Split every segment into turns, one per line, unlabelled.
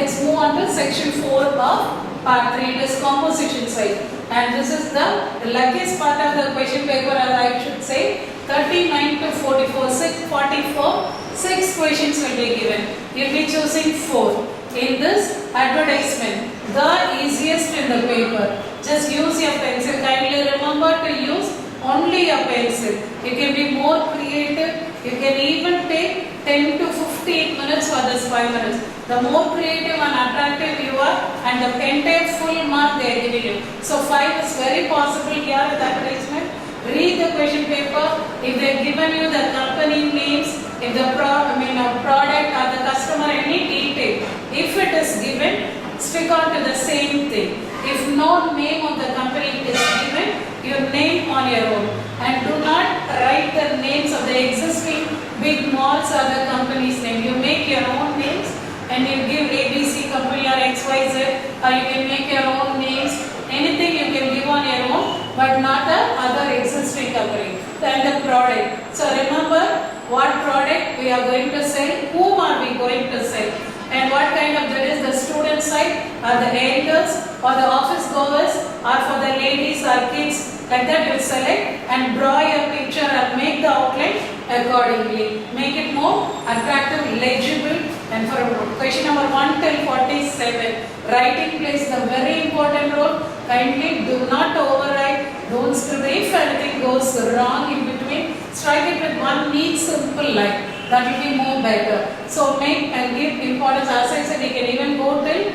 Let's move on to section 4 of part 3, it is composition side. And this is the luckiest part of the question paper, as I should say. 39 to 44, 6 questions will be given. You will be choosing 4. In this advertisement, the easiest in the paper, just use your pencil. Kindly remember to use only your pencil. You can be more creative. You can even take 10 to 15 minutes for this 5 minutes. The more creative and attractive you are, and the entire full mark they are giving you. So 5 is very possible here with advertisement. Read the question paper. If they have given you the company names, if the product or the customer, any detail, if it is given, stick on to the same thing. If no name of the company is given, you name on your own. And do not write the names of the existing big malls or the company's name. You make your own names and you give ABC company or XYZ, or you can make your own names. Anything you can give on your own, but not the other existing company. Then the product. So remember what product we are going to sell, whom are we going to sell, and what kind of that is the student side, or the elders, or the office goers, or for the ladies or kids. Like that you select and draw your picture and make the outline accordingly. Make it more attractive, legible. And for question number 1 till 47, writing plays the very important role. Kindly do not overwrite. Don't scribble. If anything goes wrong in between, strike it with one neat simple line. That will be more better. So make and give importance. As I said, you can even go till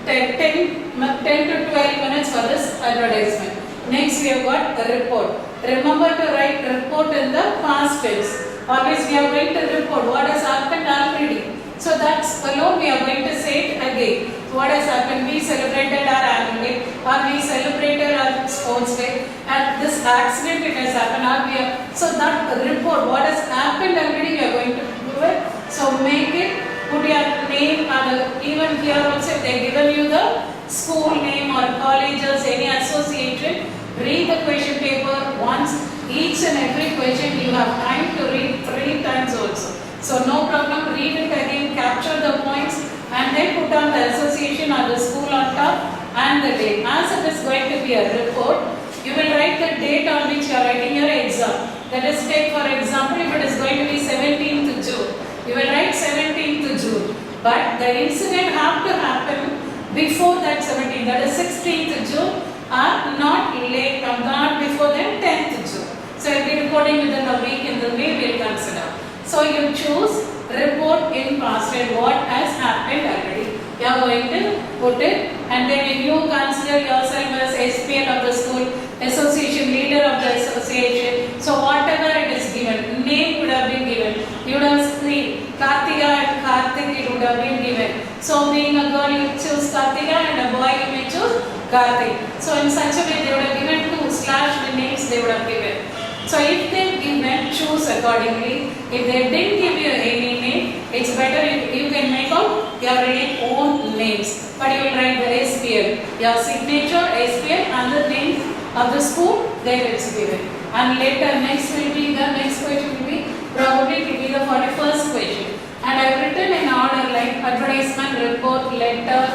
10 to 12 minutes for this advertisement. Next we have got the report. Remember to write report in the past tense. Always we are going to report what has happened already. So that's alone we are going to say it again. What has happened? We celebrated our annual day, or we celebrated our sports day, and this accident it has happened, or we are, so that report what has happened already we are going to do it. So make it, put your name, and even here also if they given you the school name or colleges, any association, read the question paper once. Each and every question you have time to read 3 times also. So no problem, read it again, capture the points, and then put on the association or the school on top and the date. As it is going to be a report, you will write the date on which you are writing your exam. That is, take for example, if it is going to be 17th June, you will write 17th June. But the incident have to happen before that 17th, that is 16th June, or not late, or not before that 10th June. So you will be reporting within a week in the way we will consider. So you choose report in past tense, what has happened already. You are going to put it, and then if you consider yourself as SPL of the school, association leader of the association, so whatever it is given, name would have been given. You would have seen Kartika and Karthik, it would have been given. So being a girl you choose Kartika, and a boy you may choose Karthik. So in such a way they would have given 2 / names they would have given. So if they given, choose accordingly. If they didn't give you any name, it's better if you can make out your own names. But you will write the SPL, your signature, SPL, and the name of the school, there it's given. And later next question will be, probably it will be the 41st question. And I have written in order like advertisement, report, letter,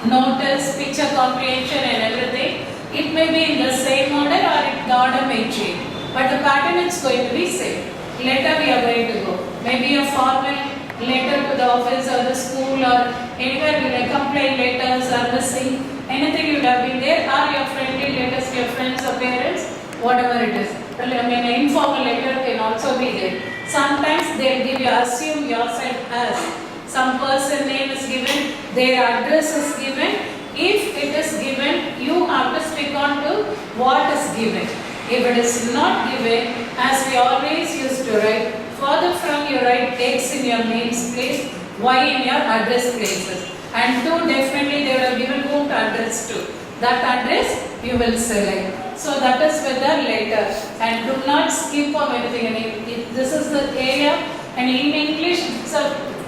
notice, picture comprehension and everything. It may be in the same order or the order may change. But the pattern is going to be same. Later we are going to go. Maybe a formal letter to the office or the school or anywhere with complaint letters are missing. Anything would have been there, or your friendly letters to your friends or parents, whatever it is. An informal letter can also be there. Sometimes they will give you, assume yourself as. Some person name is given, their address is given. If it is given, you have to stick on to what is given. If it is not given, as we always used to write, further from you write X in your names place, Y in your address places. And 2 definitely they will have given whom to address to. That address you will select. So that is with the letter. And do not skip on anything. And this is the area, and in English,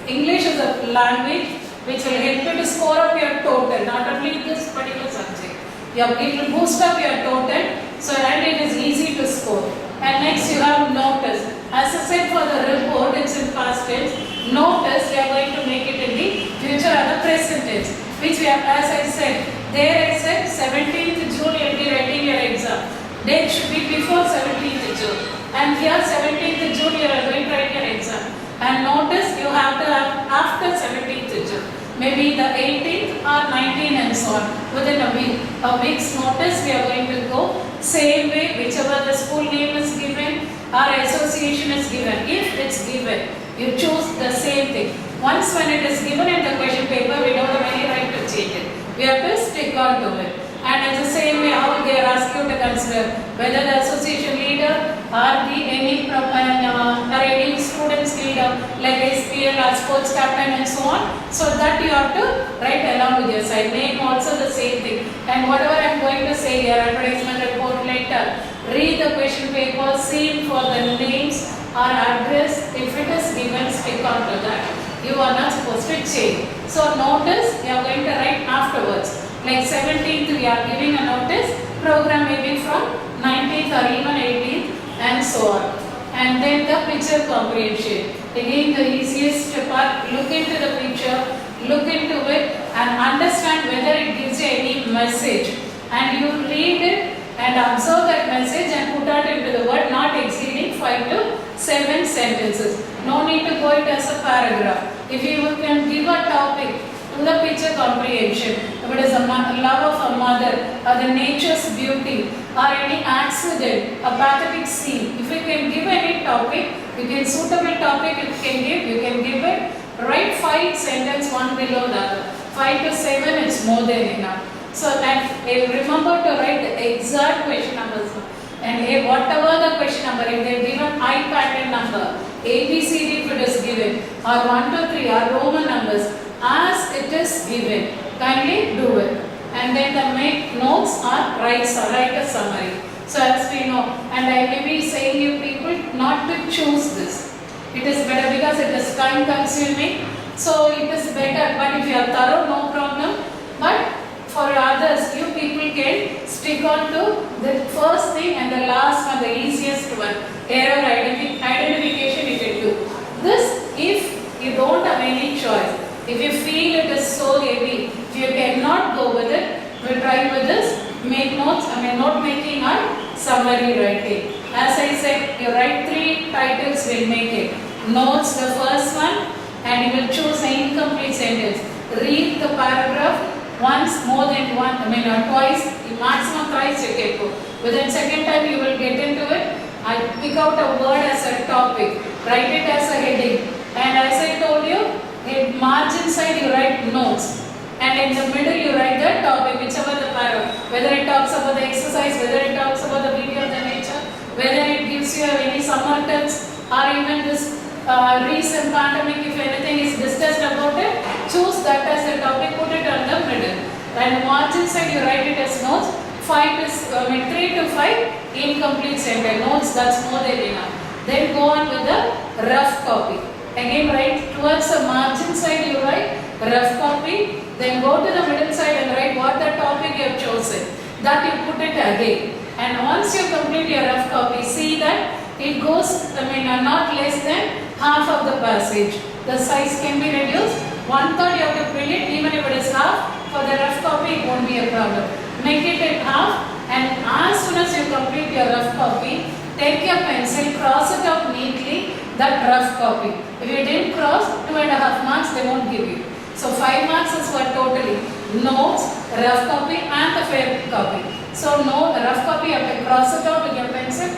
English is a language which will help you to score up your total, not only this particular subject. It will boost up your total, so and it is easy to score. And next you have notice. As I said, for the report, it's in past tense. Notice we are going to make it in the future or the present tense. which we have, as I said, there I said 17th June you will be writing your exam. Date should be before 17th June. And here 17th June you are going to write your exam. And notice you have to have after 17th June. Maybe the 18th or 19th and so on. Within a week. A week's notice we are going to go. Same way, whichever the school name is given or association is given. If it's given, you choose the same thing. Once when it is given in the question paper, we don't have any right to change it. We have to stick on to it. And in the same way, how they are asked you to consider whether the association leader or any students leader like SPL or sports captain and so on. So that you have to write along with your side. Name also the same thing. And whatever I am going to say here, advertisement report letter, read the question paper, see for the names or address. If it is given, stick on to that. You are not supposed to change. So notice you are going to write afterwards. Like 17th we are giving a notice, program may be from 19th or even 18th and so on. And then the picture comprehension. Again the easiest part, look into the picture, look into it and understand whether it gives you any message. And you read it and observe that message and put out into the word not exceeding 5 to 7 sentences. No need to go it as a paragraph. If you can give a topic to the picture comprehension, if it is a love of a mother or the nature's beauty or any accident, a pathetic scene, if you can give any topic, you can suitable topic you can give it, write 5 sentences one below the other. 5 to 7 is more than enough. So and remember to write the exact question numbers. And whatever the question number, if they are given I pattern number, A, B, C, D if it is given, or 1, 2, 3 or Roman numbers, as it is given, kindly do it. And then the make notes or write a summary. So as we know, and I may be saying you people not to choose this. It is better because it is time consuming. So it is better, but if you are thorough, no problem. But for others, you people can stick on to the first thing and the last one, the easiest one. Error identification you can do. This if you don't have any choice. If you feel it is so heavy, if you cannot go with it, we'll try with this. Make notes, note making or summary writing. As I said, you write 3 titles, will make it. Notes the first one and you will choose an incomplete sentence. Read the paragraph once, more than one, twice, maximum thrice you can go. Within second time you will get into it. I pick out a word as a topic, write it as a heading. And as I told you, in margin side you write notes. And in the middle you write the topic, whichever the paragraph. Whether it talks about the exercise, whether it talks about the beauty of the nature, whether it gives you any summer tips or even this recent pandemic, if anything is discussed about it, choose that as a topic, put it on the middle. And margin side you write it as notes. 3 to 5 incomplete sentence notes, that's more than enough. Then go on with the rough copy. Again write towards the margin side you write rough copy. Then go to the middle side and write what the topic you have chosen. That you put it again. And once you complete your rough copy, see that it goes, not less than half of the passage. The size can be reduced. 1/3 you have to print it, even if it is half. For the rough copy, it won't be a problem. Make it in half, and as soon as you complete your rough copy, take your pencil, cross it out neatly, that rough copy. If you didn't cross, 2.5 marks they won't give you. So 5 marks is for totally notes, rough copy and the fair copy. So no, the rough copy you have to cross it out with your pencil,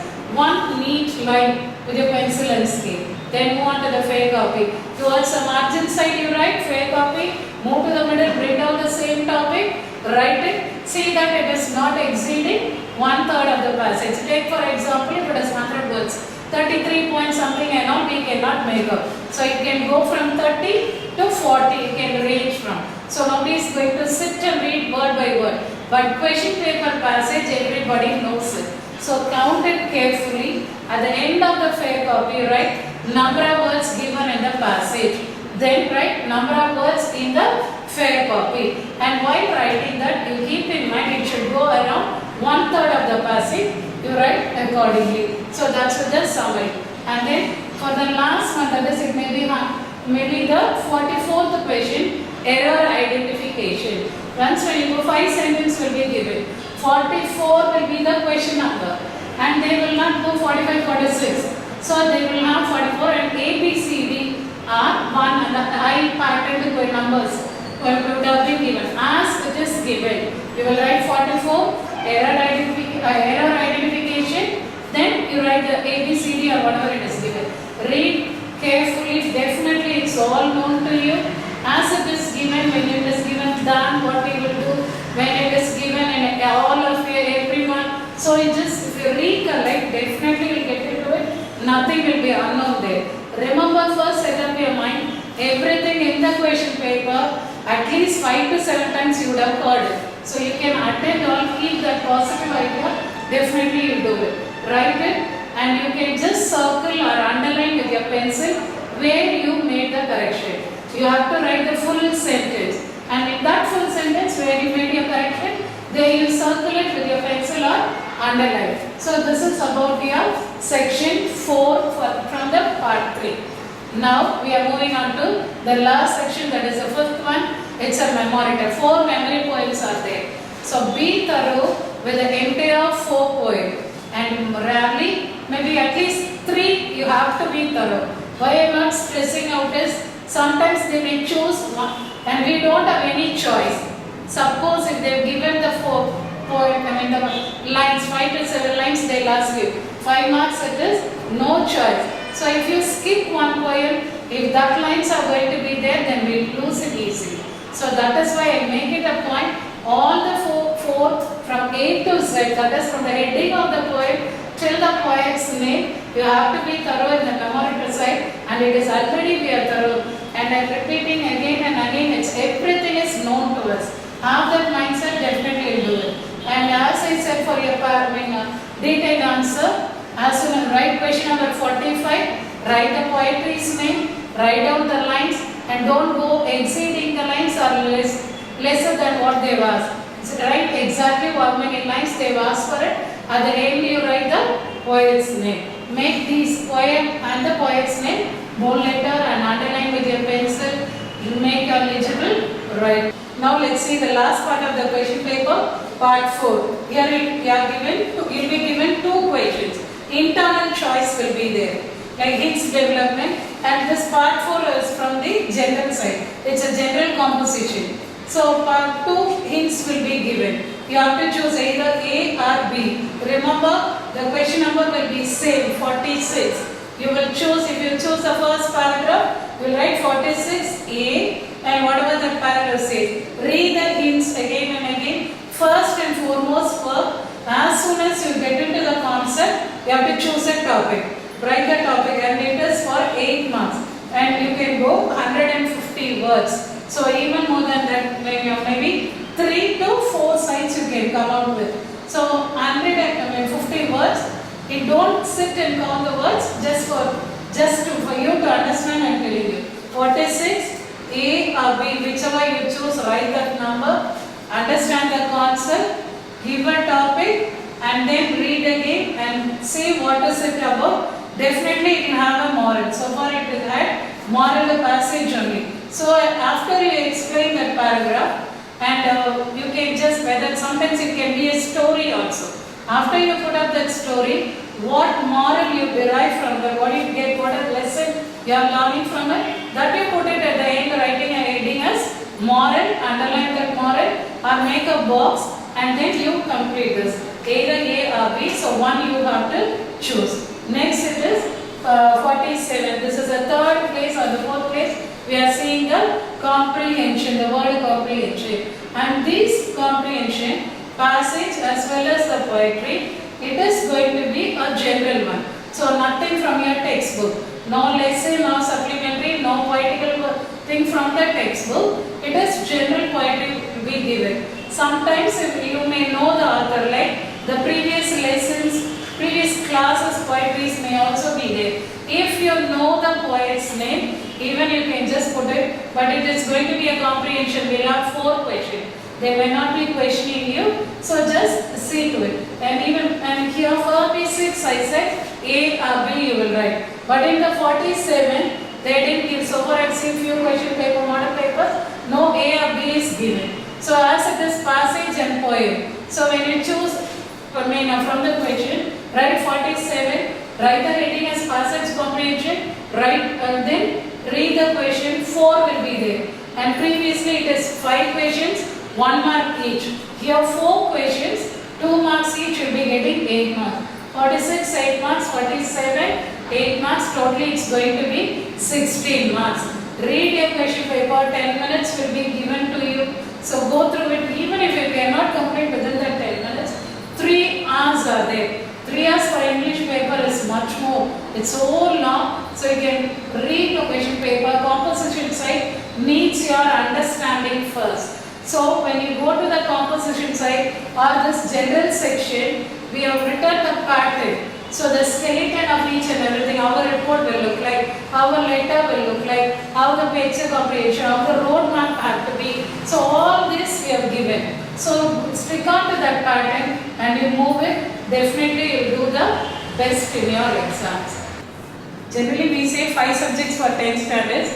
one neat line with your pencil and scale. Then move on to the fair copy. Towards the margin side you write fair copy, move to the middle, bring down the same topic, write it, see that it is not exceeding 1/3 of the passage. Take for example, if it is 100 words, 33 point something and all we cannot make up. So it can go from 30 to 40, it can range from. So nobody is going to sit and read word by word. But question paper passage, everybody knows it. So count it carefully. At the end of the fair copy, write number of words given in the passage. Then write number of words in the fair copy. And while writing that, you keep in mind it should go around 1/3 of the passage. You write accordingly. So that's the summary. And then for the last one, that is it may be the 44th question. error identification. Once when you go 5 sentences will be given. 44 will be the question number and they will not go 45, 46. So they will have 44 and A, B, C, D are 1 and the I patterned numbers would have been given as it is given. You will write 44, error identification, then you write the A, B, C, D or whatever it is given. Read carefully, definitely it's all known to you. As it is given, when it is given, done, what we will do, when it is given and all of you, everyone. So it just, if you recollect, definitely you will get into it. Nothing will be unknown there. Remember first, set up your mind, everything in the question paper, at least 5 to 7 times you would have heard it. So you can attend all, keep that positive idea, definitely you do it. Write it and you can just circle or underline with your pencil where you made the correction. You have to write the full sentence and in that full sentence where you made your correction, there you circle it with your pencil or underline. So this is about your section 4 from the part 3. Now we are moving on to the last section, that is the 5th one. It's a memory test. 4 memory poems are there. So be thorough with the entire 4 poems and rarely, maybe at least 3 you have to be thorough. Why I am not stressing out is sometimes they may choose one and we don't have any choice. Suppose if they have given the 4 poem, the lines, 5 to 7 lines, they'll ask you 5 marks, it is no choice. So if you skip one poem, if that lines are going to be there, then we'll lose it easily. So that is why I make it a point, all the 4 from A to Z, that is from the heading of the poem till the poet's name, you have to be thorough in the memory side, and it is already we are thorough. And I'm repeating again and again, it's everything is known to us. Have that mindset, definitely do it. And as I said for your detailed answer, as soon as write question number 45, write the poetry's name, write down the lines and don't go exceeding the lines or lesser than what they've asked. So write exactly how many lines they've asked for it. At the end you write the poet's name. Make these poem and the poet's name bold letter and underline with your pencil. You make eligible, right. Now let's see the last part of the question paper, part 4. Here you will be given 2 questions. Internal choice will be there, like hints development, and this part 4 is from the general side. It's a general composition. So part 2 hints will be given. You have to choose either A or B. Remember the question number will be same, 46. You will choose, if you choose the first paragraph, you will write 46A and whatever the paragraph says. Read the hints again and again. First and foremost, as soon as you get into the concept, you have to choose a topic. Write the topic and it is for 8 marks. And you can go 150 words. So even more than that, maybe 3 to 4 sides you can come out with. So 150 words. You don't sit and count the words for you to understand. I'm telling you. 46, A or B, whichever you choose, write that number. Understand the concept, give a topic and then read again and see what is it about. Definitely it will have a moral. So far it will have moral passage only. So after you explain that paragraph and you can just, whether sometimes it can be a story also. After you put up that story, what moral you derive from that, what you get, what a lesson you are learning from it, that you put it at the end, writing a heading as moral, underline that moral or make a box and then you complete this. Either A or B, so one you have to choose. Next it is 47. This is the 3rd place or the 4th place. We are seeing the comprehension, the word comprehension. And this comprehension passage as well as the poetry, it is going to be a general one. So nothing from your textbook. No lesson, no supplementary, no poetical thing from the textbook. It is general poetry to be given. Sometimes if you may know the author, like the previous lessons, previous classes poetries may also be there. If you know the poet's name, even you can just put it, but it is going to be a comprehension. We'll have 4 questions. They may not be questioning you, so just see to it. And here 46 I said A or B you will write. But in the 47, they didn't give. So far I've seen few question paper, model papers, no A or B is given. So as it is passage and poem. So when you choose from the question, write 47, write the heading as passage comprehension, write then read the question, 4 will be there. And previously it is 5 questions, 1 mark each. Here 4 questions, 2 marks each, will be getting 8 marks. 46, 8 marks, 47, 8 marks, totally it's going to be 16 marks. Read your question paper, 10 minutes will be given to you. So go through it, even if you cannot complete within that 10 minutes, 3 hours are there. 3 hours for English paper is much more. It's so long, so you can read the question paper. Composition side needs your understanding first. So when you go to the composition side or this general section, we have written the pattern. So the skeleton of each and everything, how the report will look like, how a letter will look like, how the picture comprehension, how the roadmap have to be. So all this we have given. So stick on to that pattern and you move it, definitely you will do the best in your exams. Generally we say 5 subjects for 10 standards.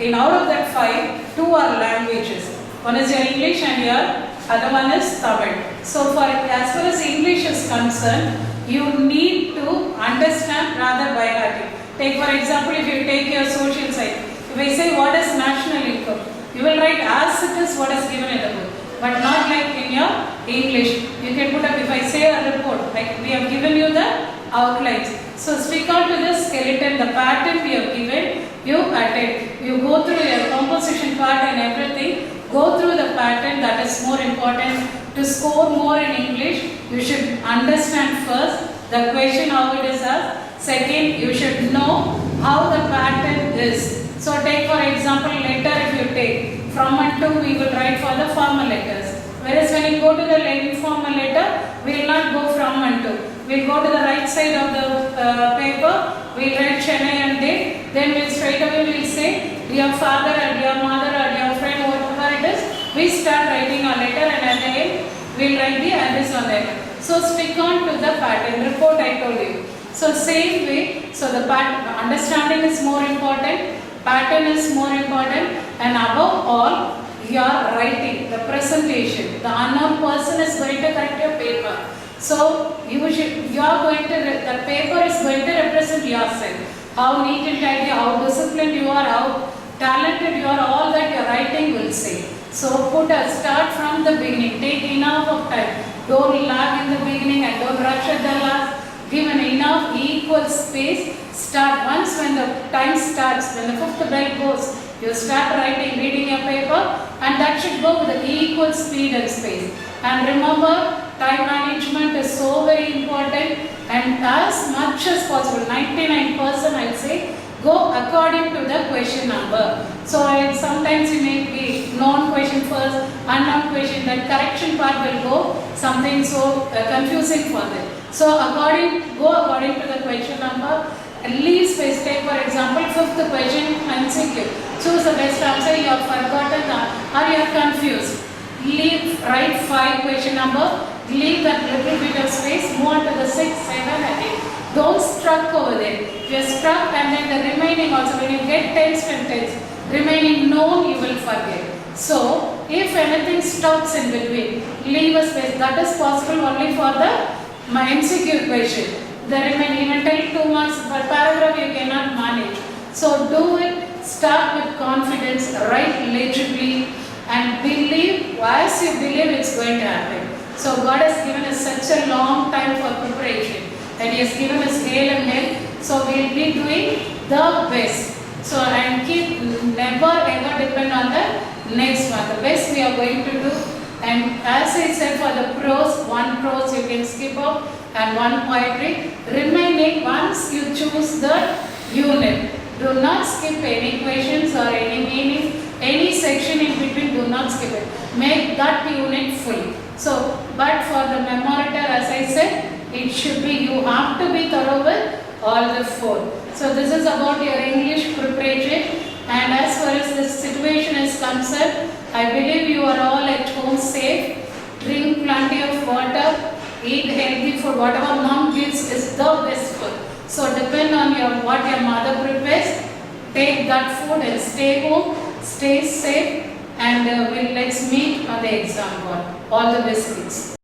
In out of that 5, 2 are languages. One is your English and your other one is Tamil. So for as far as English is concerned, you need to understand rather by heart. Take for example, if you take your social science, if I say what is national income, you will write as it is what is given in the book, but not like in your English. You can put up, if I say a report, like we have given you the outlines. So stick on to the skeleton, the pattern we have given, you attend. You go through your composition part and everything, go through the pattern, that is more important. To score more in English, you should understand first the question how it is asked. Second, you should know how the pattern is. So take for example letter, if you take from and to, we will write for the formal letters. Whereas when you go to the informal letter, we will not go from and to. We will go to the right side of the paper, we will write Chennai and date. Then we will straight away we will say dear father or dear mother or dear friend, whatever it is. We start writing a letter and at the end we will write the address on that. So stick on to the pattern, report I told you. So same way, so the understanding is more important, pattern is more important, and above all, your writing, the presentation. The unknown person is going to correct your paper. So the paper is going to represent yourself. How neat and tidy, how disciplined you are, how talented you are, all that your writing will say. So start from the beginning, take enough of time. Don't lag in the beginning and don't rush at the last. Give an enough equal space. Start once when the time starts, when the 5th bell goes, you start writing, reading your paper, and that should go with equal speed and space. And remember, time management is so very important, and as much as possible, 99% I'll say, go according to the question number. So sometimes you may be known question first, unknown question, then correction part will go something so confusing for them. So go according to the question number. Leave space. Take for example 5th question MCQ. Choose the best answer. You have forgotten or you are confused. Write 5 question number. Leave that little bit of space. Move on to the 6, 7 and 8. Don't stuck over there. If you are stuck and then the remaining also, when you get tens and tens, remaining known you will forget. So if anything stops in between, leave a space. That is possible only for the MCQ question. The remaining, even till 2 marks per paragraph you cannot manage. So do it, start with confidence, write legibly and believe, as you believe it's going to happen. So God has given us such a long time for preparation and He has given us hail and health. So we will be doing the best. So and never ever depend on the next one. The best we are going to do. And as I said, for the prose, 1 prose you can skip out and 1 poetry. Remaining, once you choose the unit, do not skip any questions or any meaning, any section in between, do not skip it. Make that unit full. So, but for the memorator, as I said, it should be, you have to be thorough with all the 4. So this is about your English preparation. And as far as this situation is concerned, I believe you are all at home safe. Drink plenty of water, eat healthy food. Whatever mom gives is the best food. So depend on what your mother prepares. Take that food and stay home, stay safe, and the exam hall. All the best, kids.